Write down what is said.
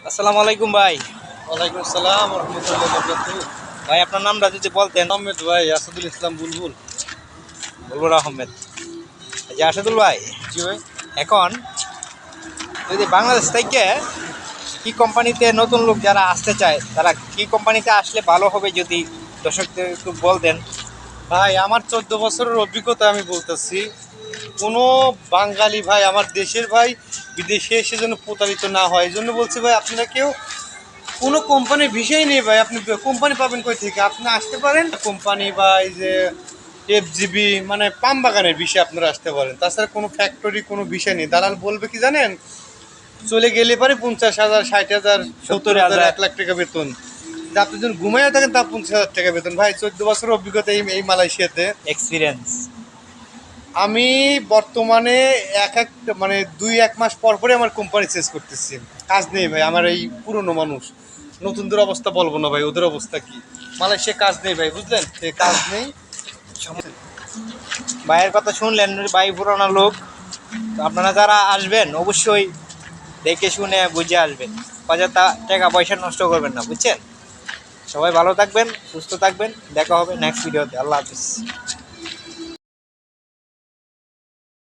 আসসালামু আলাইকুম ভাই। ওয়ালাইকুম আসসালাম রহমতুল্লাহ বরকাতুহু। ভাই আপনার নামটা যদি বলতেন। আহমেদ ভাই, আসাদুল ইসলাম বুলবুল। বুলবুল আহমেদ। যে আসাদুল ভাই, জি ভাই। এখন যদি বাংলাদেশ থেকে কি কোম্পানিতে নতুন লোক যারা আসতে চায় তারা কি কোম্পানিতে আসলে ভালো হবে যদি দর্শকদের একটু বলতেন। ভাই আমার 14 বছরের অভিজ্ঞতা আমি বলতেছি, কোনো বাঙালি ভাই আমার দেশের ভাই বিদেশে এসে যেন প্রতারিত না হয়, এই জন্য বলছি ভাই আপনারা কেউ কোনো কোম্পানির বিষয় নেই ভাই। আপনি কোম্পানি পাবেন কই থেকে? আপনি আসতে পারেন কোম্পানি বা এই যে FGB মানে পাম বাগানের বিষয়ে আপনারা আসতে পারেন। তাছাড়া কোনো ফ্যাক্টরি কোনো বিষয় নেই। দালাল বলবে কি জানেন, চলে গেলে পারে 50,000, 60,000, 70,000, 1 লাখ টাকা বেতন। কিন্তু আপনি যখন ঘুমাইয়া থাকেন তা 50,000 টাকা বেতন। ভাই 14 বছরের অভিজ্ঞতা এই মালয়েশিয়াতে। এক্সপিরিয়েন্স। আমি বর্তমানে মানে 2-1 মাস পর পরে আমার কোম্পানি চেঞ্জ করতেছি। কাজ নেই ভাই, আমার এই পুরনো মানুষ। নতুনদের অবস্থা বলবো না ভাই, ওদের অবস্থা কি। মালয়েশিয়া কাজ নেই ভাই, বুঝলেন, কাজ নেই। ভাইয়ের কথা শুনলেন, ভাই পুরানো লোক। তো আপনারা যারা আসবেন অবশ্যই দেখে শুনে বুঝে আসবেন। অযথা টাকা পয়সা নষ্ট করবেন না, বুঝছেন। সবাই ভালো থাকবেন, সুস্থ থাকবেন, দেখা হবে নেক্সট ভিডিওতে। আল্লাহ হাফিজ।